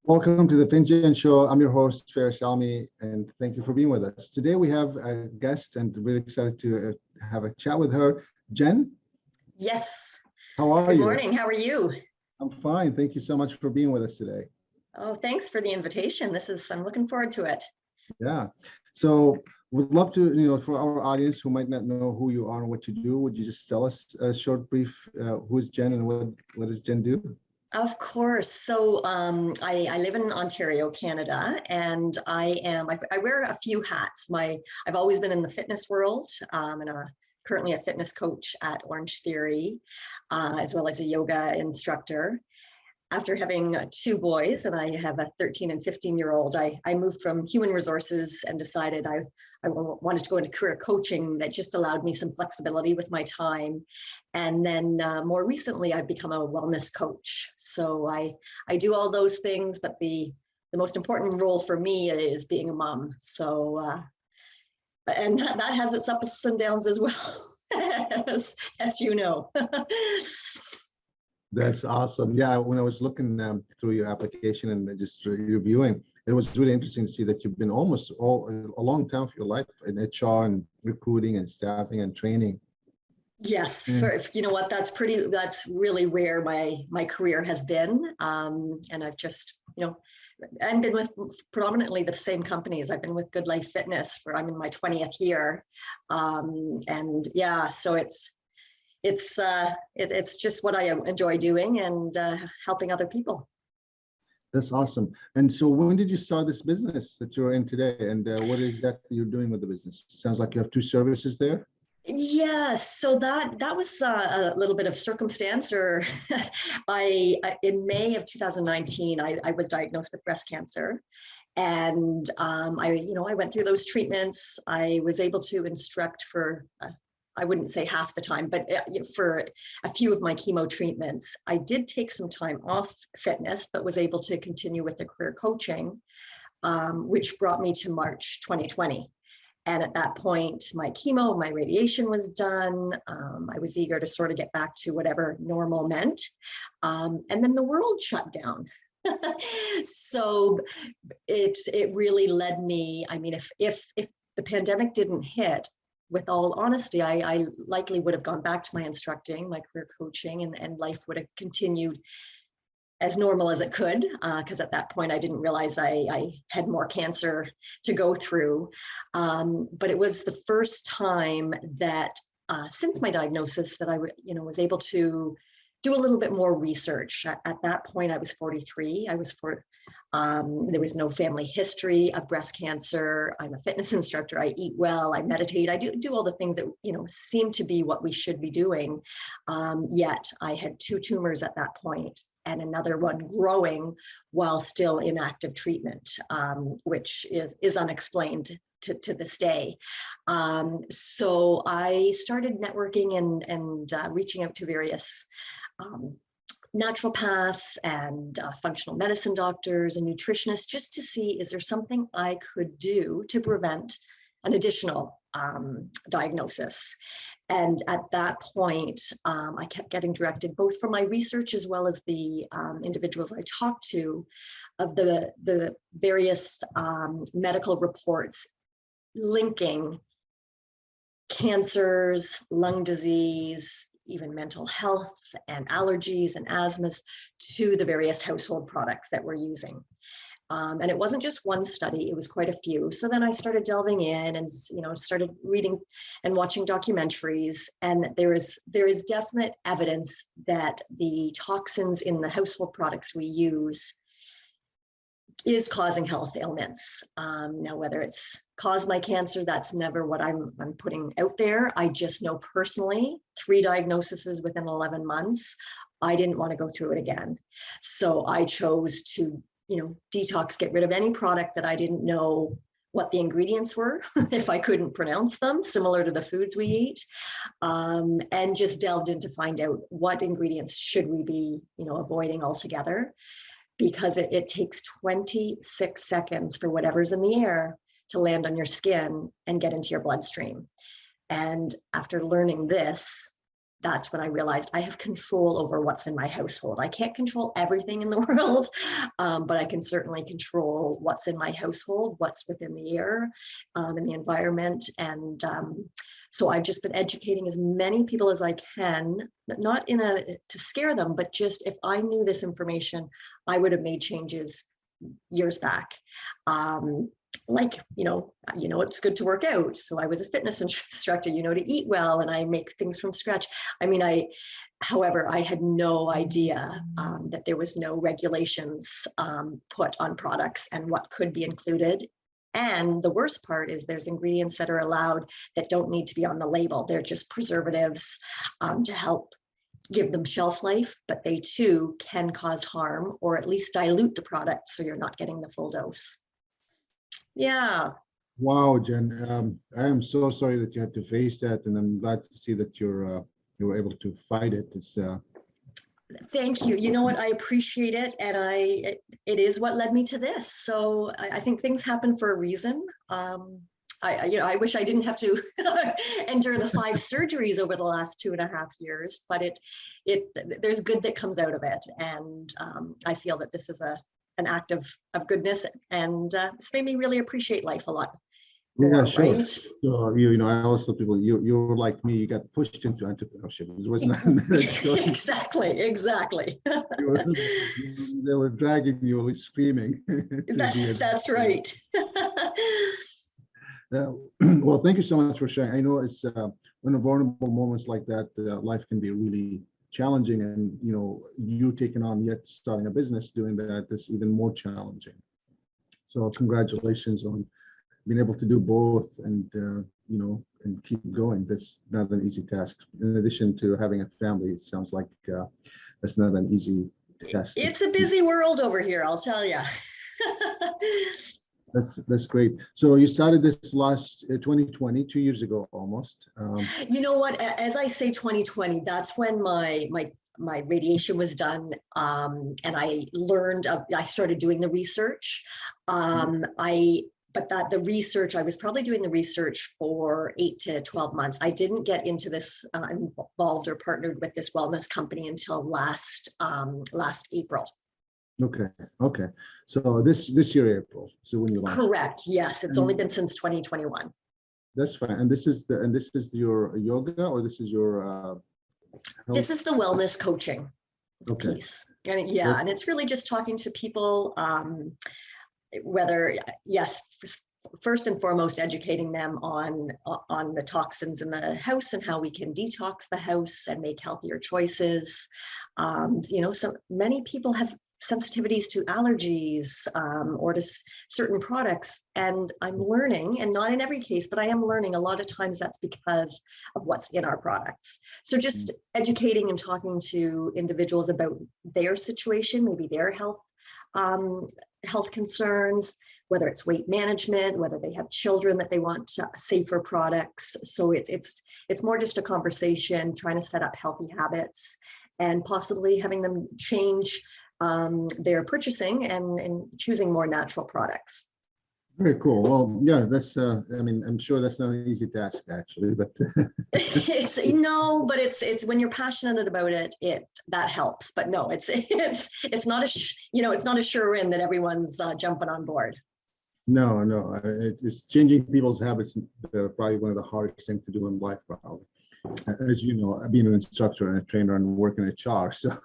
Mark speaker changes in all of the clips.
Speaker 1: Welcome to the Finjan Show. I'm your host, Faris Alami, and thank you for being with us. Today we have a guest and really excited to have a chat with her. Jen,
Speaker 2: Yes.
Speaker 1: how are
Speaker 2: Good
Speaker 1: you?
Speaker 2: morning. How are you?
Speaker 1: I'm fine. Thank you so much for being with us today.
Speaker 2: Oh, thanks for the invitation. I'm looking forward to it.
Speaker 1: Yeah. So would love to, for our audience who might not know who you are and what you do, would you just tell us a short brief, who is Jen and what does Jen do?
Speaker 2: Of course. So I live in Ontario, Canada, and I wear a few hats. I've always been in the fitness world, and I'm currently a fitness coach at Orange Theory, as well as a yoga instructor. After having two boys, and I have a 13 and 15-year-old, I moved from human resources and decided I wanted to go into career coaching that just allowed me some flexibility with my time. And then more recently, I've become a wellness coach. So I do all those things, but the most important role for me is being a mom. So, and that has its ups and downs as well, as you know.
Speaker 1: That's awesome. Yeah, when I was looking through your application and just reviewing, it was really interesting to see that you've been almost a long time for your life in HR and recruiting and staffing and training.
Speaker 2: Yes, you know what, that's really where my career has been. And I've just, I've been with predominantly the same companies. I've been with Good Life Fitness I'm in my 20th year. And yeah, so it's just what I enjoy doing and helping other people.
Speaker 1: That's awesome. And so when did you start this business that you're in today, and what exactly you're doing with the business? Sounds like you have two services there.
Speaker 2: Yes, so that was a little bit of circumstance, or in May of 2019, I was diagnosed with breast cancer. And I went through those treatments. I was able to instruct for I wouldn't say half the time, but for a few of my chemo treatments. I did take some time off fitness, but was able to continue with the career coaching, which brought me to March 2020. And at that point, my chemo, my radiation was done. I was eager to sort of get back to whatever normal meant. And then the world shut down. So it really led me, I mean, if the pandemic didn't hit, with all honesty, I likely would have gone back to my instructing, my career coaching, and life would have continued as normal as it could, because at that point I didn't realize I had more cancer to go through. But it was the first time that since my diagnosis that I was able to do a little bit more research. At that point, I was 43. There was no family history of breast cancer. I'm a fitness instructor. I eat well. I meditate. I do all the things that seem to be what we should be doing. Yet I had two tumors at that point, and another one growing while still in active treatment, which is unexplained to this day. So I started networking and reaching out to various naturopaths and functional medicine doctors and nutritionists, just to see, is there something I could do to prevent an additional diagnosis? And at that point, I kept getting directed, both from my research as well as the individuals I talked to, of the various medical reports linking cancers, lung disease, even mental health and allergies and asthmas to the various household products that we're using. And it wasn't just one study, it was quite a few. So then I started delving in and started reading and watching documentaries, and there is definite evidence that the toxins in the household products we use is causing health ailments. Now, whether it's caused my cancer, that's never what I'm putting out there. I just know personally, 3 diagnoses within 11 months, I didn't want to go through it again. So I chose to, detox, get rid of any product that I didn't know what the ingredients were, if I couldn't pronounce them, similar to the foods we eat, and just delved in to find out what ingredients should we be, avoiding altogether. Because it takes 26 seconds for whatever's in the air to land on your skin and get into your bloodstream. And after learning this, that's when I realized I have control over what's in my household. I can't control everything in the world, but I can certainly control what's in my household, what's within the air, in the environment. And so I've just been educating as many people as I can, not to scare them, but just if I knew this information, I would have made changes years back. Like, it's good to work out. So I was a fitness instructor, to eat well, and I make things from scratch. I mean, however, I had no idea that there was no regulations put on products and what could be included. And the worst part is there's ingredients that are allowed that don't need to be on the label. They're just preservatives to help give them shelf life, but they too can cause harm or at least dilute the product so you're not getting the full dose. Yeah.
Speaker 1: Wow, Jen. I am so sorry that you had to face that, and I'm glad to see that you were able to fight it. It's
Speaker 2: Thank you. You know what? I appreciate it, and it is what led me to this. So I think things happen for a reason. I wish I didn't have to endure the 5 surgeries over the last 2.5 years, but there's good that comes out of it, and I feel that this is an act of goodness, and it's made me really appreciate life a lot more.
Speaker 1: yeah, sure.
Speaker 2: Right?
Speaker 1: So I always tell people you're like me. You got pushed into entrepreneurship. It was not
Speaker 2: exactly.
Speaker 1: They were dragging you, screaming.
Speaker 2: That's right.
Speaker 1: Well, thank you so much for sharing. I know it's in vulnerable moments like that, life can be really challenging, and you taking on yet starting a business doing that is even more challenging. So congratulations on being able to do both, and and keep going. That's not an easy task. In addition to having a family, it sounds like that's not an easy task.
Speaker 2: It's a busy world over here, I'll tell you.
Speaker 1: That's great. So you started this last 2020, 2 years ago almost.
Speaker 2: You know what? As I say, 2020. That's when my radiation was done, and I learned. I started doing the research. The research, I was probably doing the research for 8 to 12 months. I didn't get into this involved or partnered with this wellness company until last April.
Speaker 1: Okay. So this year, April. So when you launched.
Speaker 2: Correct. Yes, it's only been since 2021.
Speaker 1: That's fine. And this is your yoga, or this is your
Speaker 2: This is the wellness coaching piece. And and it's really just talking to people, whether, yes, first and foremost, educating them on the toxins in the house and how we can detox the house and make healthier choices. So many people have sensitivities to allergies or to certain products. And I'm learning, and not in every case, but I am learning a lot of times that's because of what's in our products. So just educating and talking to individuals about their situation, maybe their health concerns, whether it's weight management, whether they have children that they want safer products. So it's more just a conversation, trying to set up healthy habits and possibly having them change their purchasing and choosing more natural products.
Speaker 1: Very cool. Well, yeah, that's I'm sure that's not an easy task actually, but
Speaker 2: it's when you're passionate about it, that helps. But no, it's not it's not a sure in that everyone's jumping on board.
Speaker 1: No, it's changing people's habits. Probably one of the hardest things to do in life, probably. As you know, being an instructor and a trainer and working at HR, so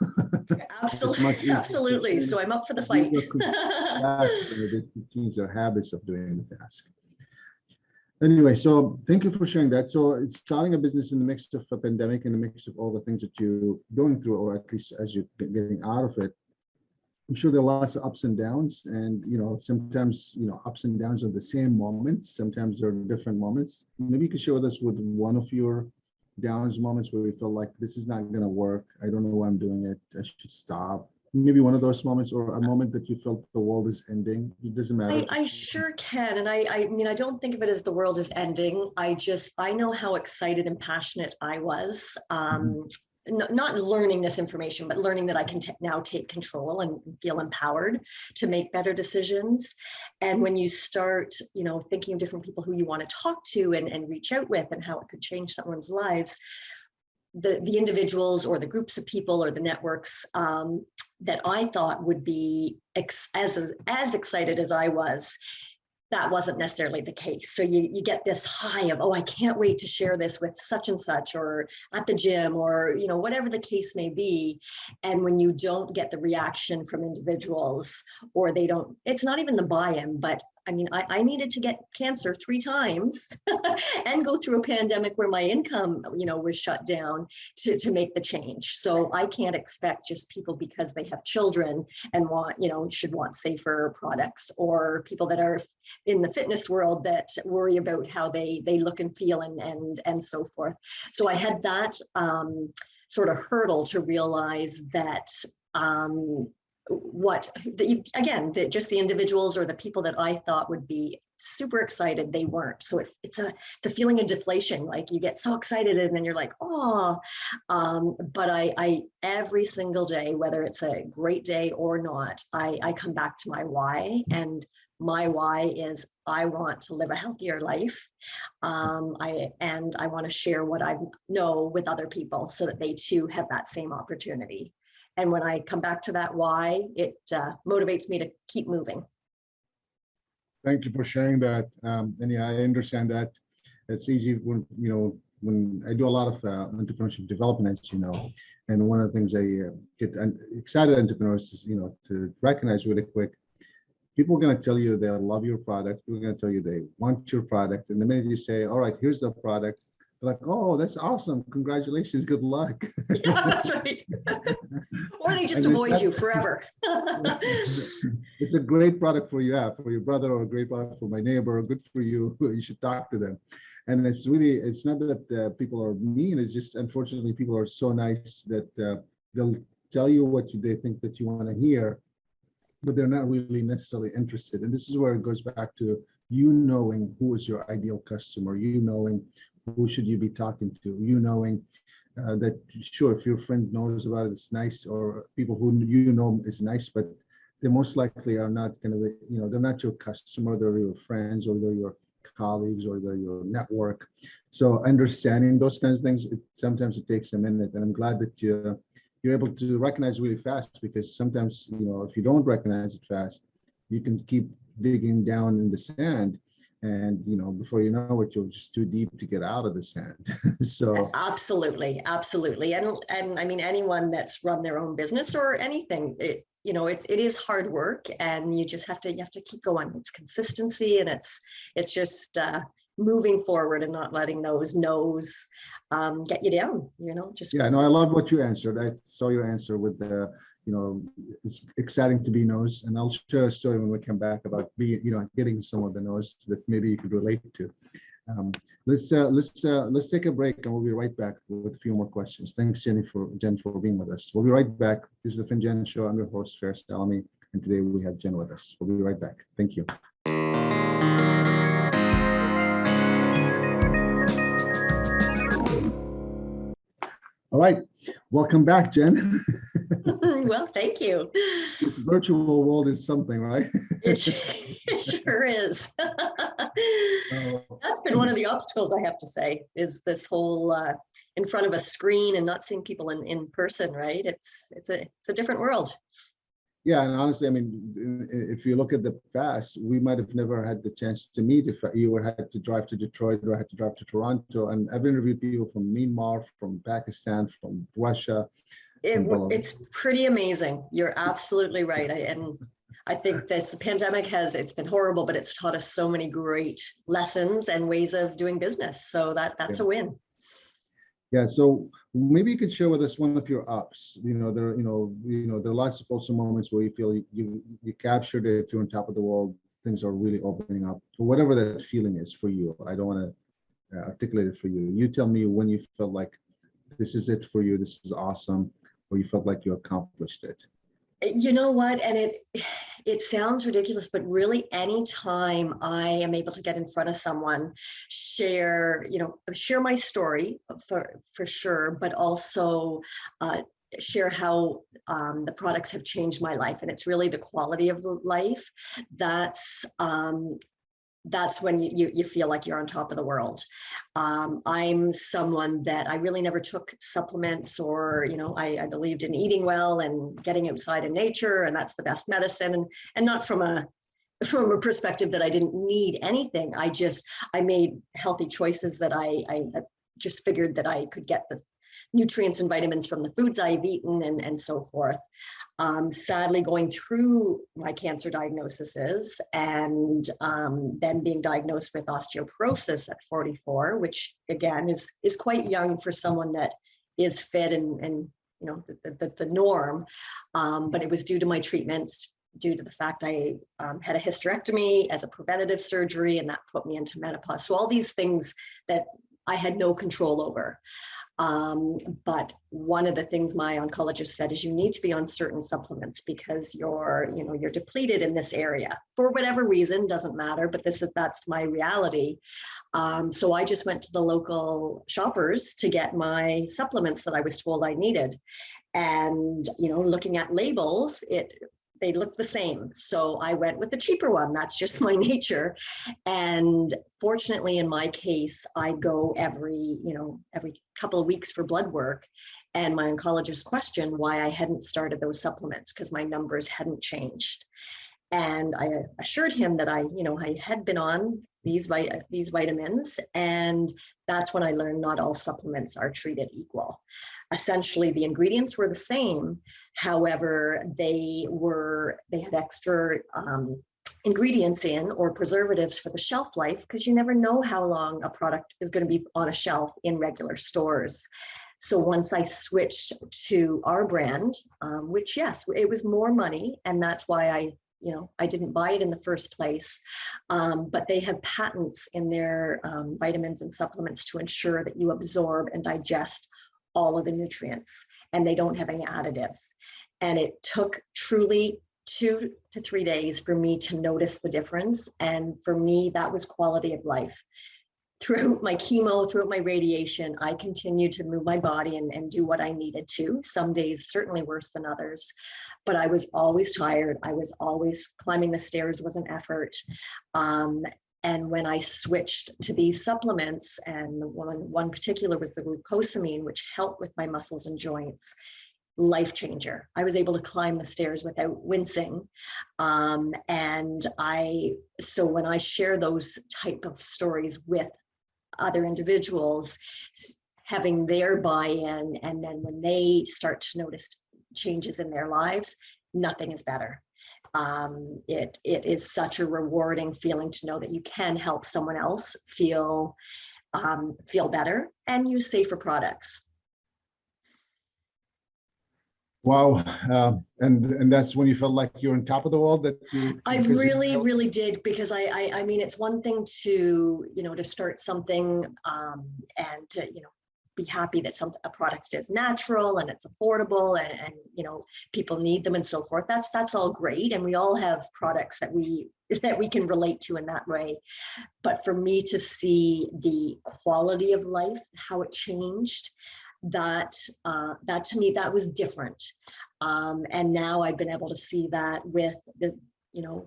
Speaker 2: absolutely. So I'm up for the fight.
Speaker 1: They change their habits of doing the task. Anyway, so thank you for sharing that. So it's starting a business in the midst of a pandemic, in the midst of all the things that you're going through, or at least as you're getting out of it. I'm sure there are lots of ups and downs, and sometimes ups and downs are the same moments. Sometimes they're different moments. Maybe you could share with us with one of your downs moments where you feel like this is not going to work. I don't know why I'm doing it. I should stop. Maybe one of those moments, or a moment that you felt the world is ending. It doesn't matter.
Speaker 2: I sure can. And I mean, I don't think of it as the world is ending. I know how excited and passionate I was. Not learning this information, but learning that I can now take control and feel empowered to make better decisions. And when you start, thinking of different people who you want to talk to and reach out with and how it could change someone's lives, the individuals or the groups of people or the networks that I thought would be as excited as I was, that wasn't necessarily the case. So you get this high of, oh, I can't wait to share this with such and such, or at the gym, or, you know, whatever the case may be. And when you don't get the reaction from individuals, or they don't, it's not even the buy-in, but I mean, I needed to get cancer 3 times and go through a pandemic where my income, you know, was shut down to make the change. So I can't expect just people because they have children and want, you know, should want safer products, or people that are in the fitness world that worry about how they look and feel and so forth. So I had that sort of hurdle to realize that just the individuals or the people that I thought would be super excited, they weren't. So it's a feeling of deflation. Like you get so excited and then you're like, oh, but I every single day, whether it's a great day or not, I come back to my why, and my why is I want to live a healthier life. I want to share what I know with other people so that they too have that same opportunity. And when I come back to that why, it motivates me to keep moving.
Speaker 1: Thank you for sharing that. And yeah, I understand that. It's easy when, you know, when I do a lot of entrepreneurship development, as you know, and one of the things I get excited entrepreneurs is, you know, to recognize really quick, people are going to tell you they love your product. People are going to tell you they want your product. And the minute you say, all right, here's the product, they're like, oh, that's awesome. Congratulations. Good luck.
Speaker 2: Yeah, that's right. Or they just avoid you forever.
Speaker 1: It's a great product for you, for your brother, or a great product for my neighbor. Good for you. You should talk to them. And it's really, it's not that people are mean. It's just, unfortunately, people are so nice that they'll tell you what they think that you want to hear, but they're not really necessarily interested. And this is where it goes back to you knowing who is your ideal customer, you knowing who should you be talking to, you knowing that, sure, if your friend knows about it, it's nice, or people who you know is nice, but they most likely are not going to, you know, they're not your customer, they're your friends, or they're your colleagues, or they're your network. So understanding those kinds of things, sometimes it takes a minute, and I'm glad that you're able to recognize really fast, because sometimes, you know, if you don't recognize it fast, you can keep digging down in the sand, and, you know, before you know it, you're just too deep to get out of the sand. So
Speaker 2: absolutely. And I mean, anyone that's run their own business or anything, it is hard work, and you have to keep going. It's consistency, and it's just moving forward and not letting those no's get you down, you know, just.
Speaker 1: Yeah, no, I love what you answered. I saw your answer with the, you know, it's exciting to be no's, and I'll share a story when we come back about being, you know, getting some of the no's that maybe you could relate to. Let's take a break, and we'll be right back with a few more questions. Thanks, Jen, for being with us. We'll be right back. This is the Finjan Show. I'm your host, Faris Alami, and today we have Jen with us. We'll be right back. Thank you. All right, welcome back, Jen.
Speaker 2: Well, thank you.
Speaker 1: This virtual world is something, right?
Speaker 2: It sure is. That's been one of the obstacles, I have to say, is this whole in front of a screen and not seeing people in person, right? It's a different world.
Speaker 1: Yeah, and honestly, I mean, if you look at the past, we might have never had the chance to meet if you had to drive to Detroit, or had to drive to Toronto. And I've interviewed people from Myanmar, from Pakistan, from Russia.
Speaker 2: It's pretty amazing. You're absolutely right. I think the pandemic it's been horrible, but it's taught us so many great lessons and ways of doing business. So that's a win.
Speaker 1: Yeah, so maybe you could share with us one of your ups. There are lots of also moments where you feel you captured it, you're on top of the world, things are really opening up, or whatever that feeling is for you. I don't want to articulate it for you. You tell me when you felt like this is it for you, this is awesome, or you felt like you accomplished it.
Speaker 2: You know what? And it sounds ridiculous, but really anytime I am able to get in front of someone, share my story for sure, but also share how the products have changed my life. And it's really the quality of life. That's when you feel like you're on top of the world. I'm someone that I really never took supplements, or, I believed in eating well and getting outside in nature, and that's the best medicine. And not from a perspective that I didn't need anything. I made healthy choices that I just figured that I could get the nutrients and vitamins from the foods I've eaten, and so forth. Sadly, going through my cancer diagnoses, and then being diagnosed with osteoporosis at 44, which again is quite young for someone that is fit and the norm. But it was due to my treatments, due to the fact I had a hysterectomy as a preventative surgery, and that put me into menopause. So all these things that I had no control over. But one of the things my oncologist said is you need to be on certain supplements because you're depleted in this area for whatever reason, doesn't matter, but that's my reality. So I just went to the local shoppers to get my supplements that I was told I needed. And, looking at labels, they look the same. So I went with the cheaper one. That's just my nature. And fortunately, in my case, I go every couple of weeks for blood work. And my oncologist questioned why I hadn't started those supplements because my numbers hadn't changed. And I assured him that I had been on these vitamins. And that's when I learned not all supplements are treated equal. Essentially, the ingredients were the same. However, they had extra ingredients in, or preservatives for the shelf life, because you never know how long a product is going to be on a shelf in regular stores. So once I switched to our brand, which, yes, it was more money, and that's why I didn't buy it in the first place, but they have patents in their vitamins and supplements to ensure that you absorb and digest all of the nutrients, and they don't have any additives. And it took truly 2 to 3 days for me to notice the difference. And for me, that was quality of life. Throughout my chemo, throughout my radiation, I continued to move my body and do what I needed to. Some days certainly worse than others, but I was always tired. I was always climbing the stairs was an effort. And when I switched to these supplements, and one particular was the glucosamine, which helped with my muscles and joints, life changer. I was able to climb the stairs without wincing. So when I share those type of stories with other individuals, having their buy-in, and then when they start to notice changes in their lives, nothing is better. It is such a rewarding feeling to know that you can help someone else feel better and use safer products.
Speaker 1: Wow. And that's when you felt like you're on top of the world,
Speaker 2: I really did, because I mean, it's one thing to, to start something and to, be happy that a product is natural and it's affordable, and people need them and so forth. That's all great, and we all have products that we can relate to in that way. But for me to see the quality of life, how it changed, that to me, that was different. And now I've been able to see that with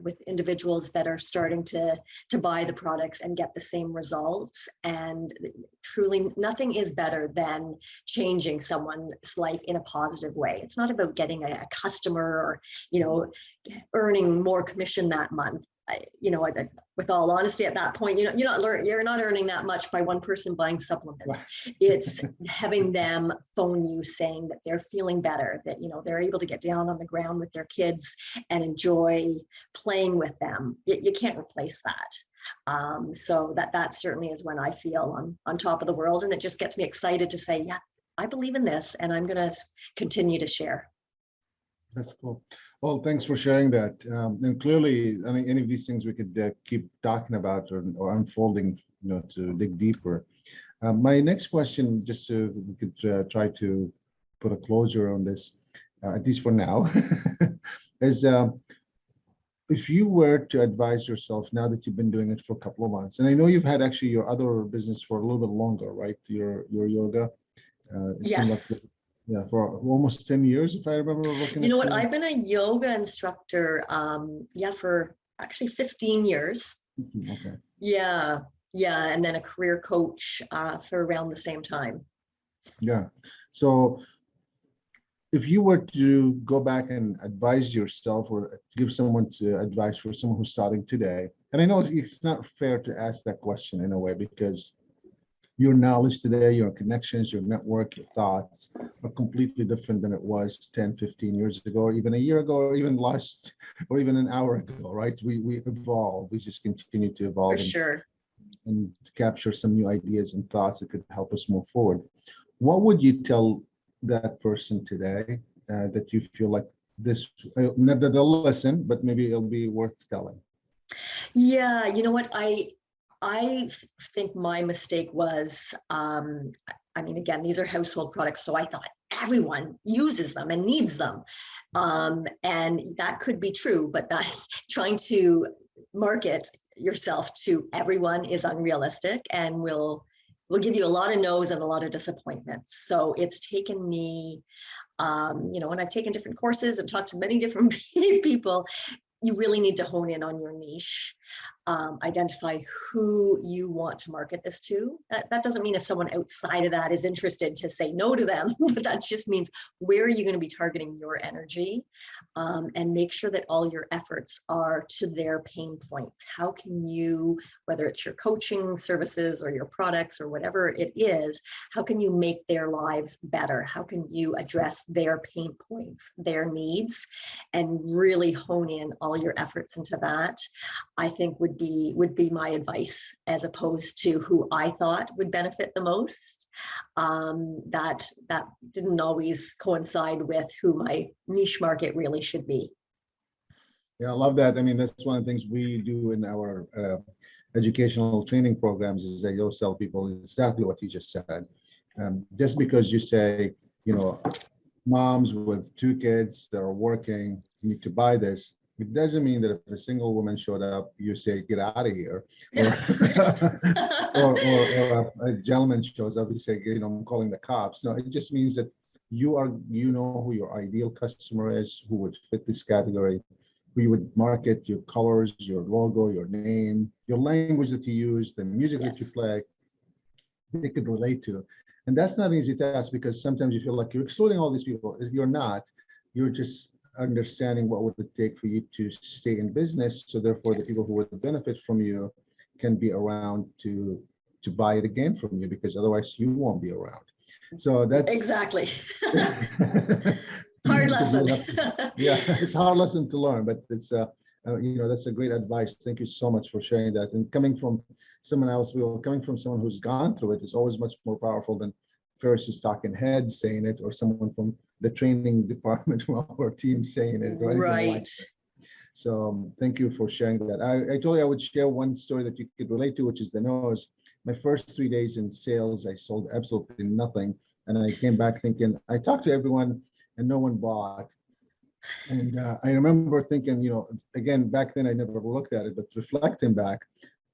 Speaker 2: with individuals that are starting to buy the products and get the same results. And truly, nothing is better than changing someone's life in a positive way. It's not about getting a customer or, earning more commission that month. With all honesty, at that point, you're not earning that much by one person buying supplements. It's having them phone you saying that they're feeling better, that they're able to get down on the ground with their kids and enjoy playing with them. You can't replace that. So that certainly is when I feel on top of the world, and it just gets me excited to say, yeah, I believe in this, and I'm going to continue to share.
Speaker 1: That's cool. Well, thanks for sharing that. And clearly, I mean, any of these things we could keep talking about or unfolding, to dig deeper. My next question, just so we could try to put a closure on this, at least for now, is if you were to advise yourself now that you've been doing it for a couple of months, and I know you've had actually your other business for a little bit longer, right? Your yoga.
Speaker 2: Yes.
Speaker 1: Yeah, for almost 10 years, if I remember looking.
Speaker 2: You know what? I've been a yoga instructor, for actually 15 years.
Speaker 1: Okay.
Speaker 2: Yeah. Yeah, and then a career coach for around the same time.
Speaker 1: Yeah. So if you were to go back and advise yourself or give someone to advice for someone who's starting today, and I know it's not fair to ask that question in a way because your knowledge today, your connections, your network, your thoughts are completely different than it was 10, 15 years ago, or even a year ago, or even last, or even an hour ago, right? We evolve, we just continue to
Speaker 2: For
Speaker 1: evolve
Speaker 2: sure.
Speaker 1: and capture some new ideas and thoughts that could help us move forward. What would you tell that person today that you feel like this, not that they'll listen, but maybe it'll be worth telling?
Speaker 2: Yeah, you know what? I think my mistake was, I mean, again, these are household products, so I thought everyone uses them and needs them. And that could be true, but that trying to market yourself to everyone is unrealistic and will give you a lot of no's and a lot of disappointments. So it's taken me, and I've taken different courses and talked to many different people. You really need to hone in on your niche, identify who you want to market this to. That doesn't mean if someone outside of that is interested to say no to them, but that just means where are you going to be targeting your energy, and make sure that all your efforts are to their pain points. How can you, whether it's your coaching services or your products or whatever it is, how can you make their lives better? How can you address their pain points, their needs, and really hone in all your efforts into that? I think would be my advice, as opposed to who I thought would benefit the most. That didn't always coincide with who my niche market really should be.
Speaker 1: Yeah, I love that. I mean, that's one of the things we do in our educational training programs is that you'll tell people exactly what you just said. Just because you say, moms with 2 kids that are working need to buy this, it doesn't mean that if a single woman showed up, you say, get out of here. Or a gentleman shows up, you say, I'm calling the cops. No, it just means that you know who your ideal customer is, who would fit this category, who you would market, your colors, your logo, your name, your language that you use, the music that you play, they could relate to. And that's not an easy task because sometimes you feel like you're excluding all these people. If you're not, you're just understanding what would it take for you to stay in business. So therefore the people who would benefit from you can be around to buy it again from you, because otherwise you won't be around. So that's
Speaker 2: exactly. Hard lesson.
Speaker 1: Yeah, it's a hard lesson to learn, but it's that's a great advice. Thank you so much for sharing that. And coming from someone else, coming from someone who's gone through it, is always much more powerful than Faris's talking head saying it, or someone from the training department from our team saying it, or anything
Speaker 2: right.
Speaker 1: like that. So thank you for sharing that. I told you I would share one story that you could relate to, which is the nose. My first 3 days in sales, I sold absolutely nothing. And I came back thinking, I talked to everyone and no one bought. And I remember thinking, again, back then I never looked at it, but reflecting back,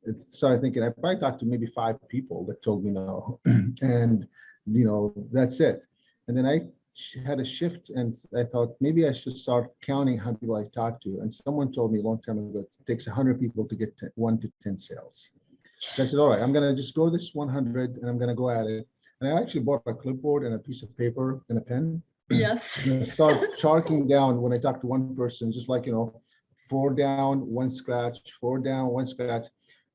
Speaker 1: I started thinking I probably talked to maybe 5 people that told me no. And, that's it. And then I had a shift and I thought maybe I should start counting how people I talked to. And someone told me a long time ago, it takes 100 people to get 1 to 10 sales. So I said, all right, I'm going to just go this 100 and I'm going to go at it. And I actually bought a clipboard and a piece of paper and a pen.
Speaker 2: Yes.
Speaker 1: And I start charting down when I talk to one person, just like, 4 down, 1 scratch, 4 down, 1 scratch.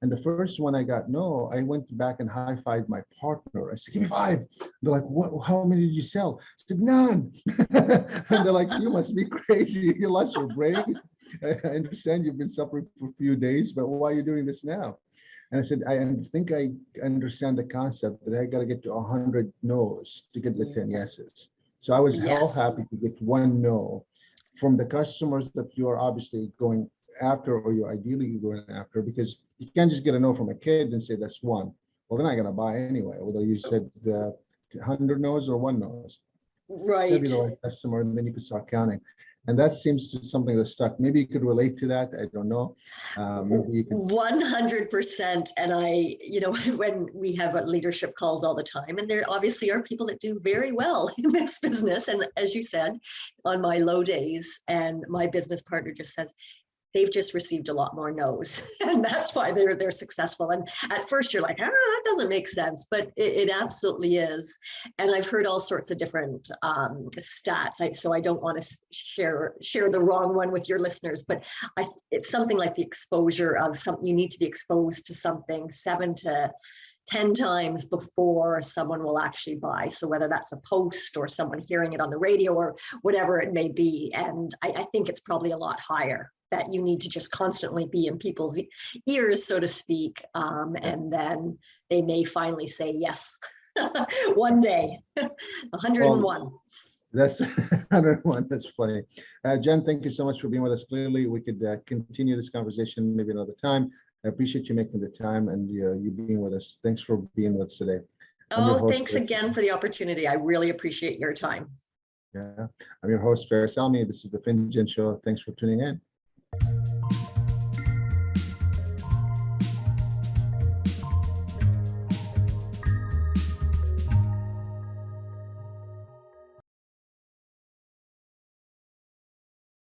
Speaker 1: And the first one I got no, I went back and high-fived my partner. I said, give me 5. They're like, what? How many did you sell? I said, none. And they're like, you must be crazy. You lost your brain. I understand you've been suffering for a few days, but why are you doing this now? And I said, I think I understand the concept that I got to get to 100 no's to get the 10 yeses. So I was hell happy to get 1 no from the customers that you are obviously going after, or you're ideally going after, because you can't just get a no from a kid and say that's 1. Well, they're not going to buy anyway, whether you said 100 no's or 1 no's.
Speaker 2: Right.
Speaker 1: Maybe the right customer, and then you can start counting. And that seems to something that's stuck. Maybe you could relate to that. I don't know. Maybe you could.
Speaker 2: 100%. And when we have leadership calls all the time, and there obviously are people that do very well in this business. And as you said, on my low days, and my business partner just says, they've just received a lot more no's, and that's why they're successful. And at first you're like, that doesn't make sense, but it absolutely is. And I've heard all sorts of different stats, so I don't want to share the wrong one with your listeners, but it's something like the exposure of something. You need to be exposed to something 7 to 10 times before someone will actually buy. So whether that's a post or someone hearing it on the radio or whatever it may be. And I think it's probably a lot higher, that you need to just constantly be in people's ears, so to speak. And then they may finally say yes one day. 101.
Speaker 1: Well, that's 101. That's funny. Jen, thank you so much for being with us. Clearly, we could continue this conversation maybe another time. I appreciate you making the time and you being with us. Thanks for being with us today.
Speaker 2: Oh, thanks again for the opportunity. I really appreciate your time.
Speaker 1: Yeah, I'm your host, Faris Alami. This is the Finjan Show. Thanks for tuning in.